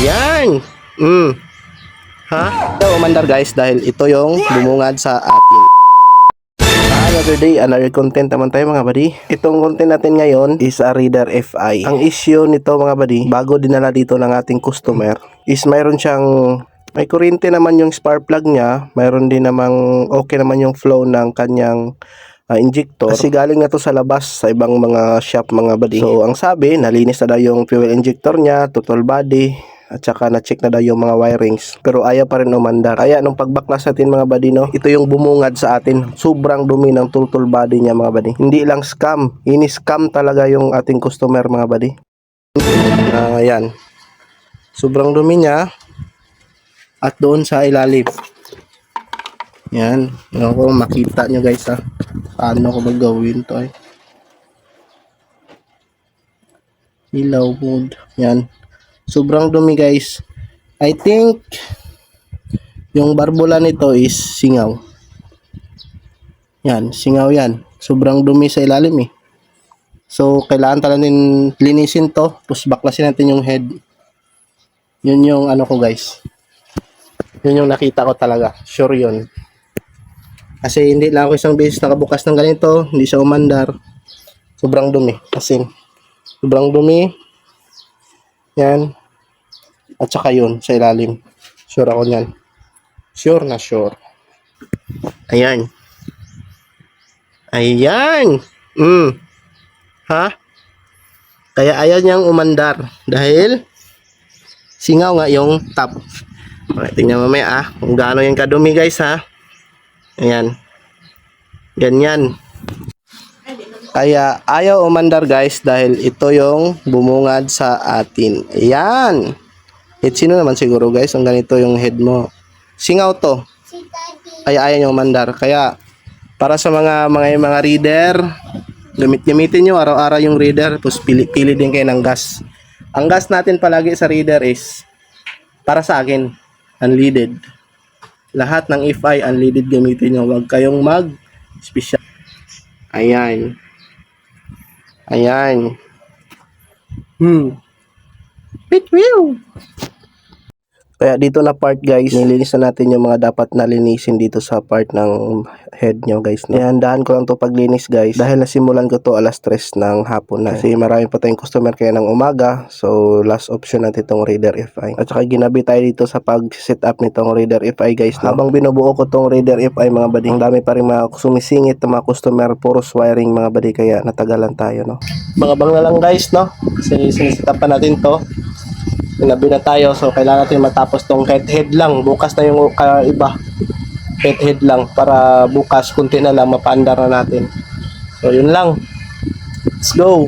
Ayan. Ha? So, umandar guys dahil ito yung bumungad sa atin. Another day, another content naman tayo mga buddy. Itong content natin ngayon is a Reader FI. Ang issue nito mga buddy, bago dinala dito ng ating customer, is mayroon siyang may kuryente naman yung spark plug niya, mayroon din namang okay naman yung flow ng kanyang injector. Kasi galing na to sa labas sa ibang mga shop mga buddy. So ang sabi, nalinis na daw yung fuel injector niya, total body, at saka na-check na daw yung mga wirings. Pero ayaw pa rin umandar. Kaya nung pagbaklas natin mga buddy, no, ito yung bumungad sa atin. Sobrang dumi ng total body niya mga buddy. Hindi lang scam. Ini-scam talaga yung ating customer mga buddy. Ayan. Sobrang dumi niya. At doon sa ilalim. Yan. Ako, makita nyo guys ha. Paano ko magawin to ay. Ilaw mode. Yan. Sobrang dumi guys. I think yung barbula nito is singaw. Yan, singaw yan. Sobrang dumi sa ilalim eh. So kailangan talaga din linisin to. Tapos baklasin natin yung head. Yun yung ano ko guys. Yun yung nakita ko talaga. Sure yun. Kasi hindi lang ako isang beses nakabukas ng ganito. Hindi siya umandar. Sobrang dumi. Kasi sobrang dumi. Yan. At saka yun, sa ilalim. Sure ako yan. Sure na sure. Ayan. Ayan. Ha? Kaya ayaw niyang umandar. Dahil singaw nga yung top. Okay, tingnan mamaya kung gaano yung kadumi guys ha. Ayan. Ganyan. Kaya ayaw umandar guys dahil ito yung bumungad sa atin. Ayan. At sino naman siguro guys ang ganito yung head mo. Singaw to. Kaya ayaw nyo umandar. Kaya para sa mga reader, gamitin nyo araw-araw yung reader. Tapos pili din kayo ng gas. Ang gas natin palagi sa reader is para sa akin, unleaded. Lahat ng FI unleaded gamitin nyo. Huwag kayong mag-special. Ayan. Ayan. Pitwiw. Kaya dito na part guys, nilinis na natin yung mga dapat nalinisin dito sa part ng head nyo guys. Ihandaan ko lang to paglinis guys dahil nasimulan ko to alas 3 ng hapon na. Kasi marami pa tayong customer kaya ng umaga. So last option natin itong Reader FI. At saka ginabi tayo dito sa pag-set up nitong Reader FI guys. Habang binubuo ko tong Reader FI mga buddy, ang dami pa rin mga sumisingit na mga customer, puros wiring mga buddy, kaya natagalan tayo no. Mga bang na lang guys no. Kasi siniset up pa natin to. Ginabi na tayo, so kailangan natin matapos tong head lang. Bukas na yung iba head lang para bukas kunti na lang mapaandar na natin. So yun lang, let's go.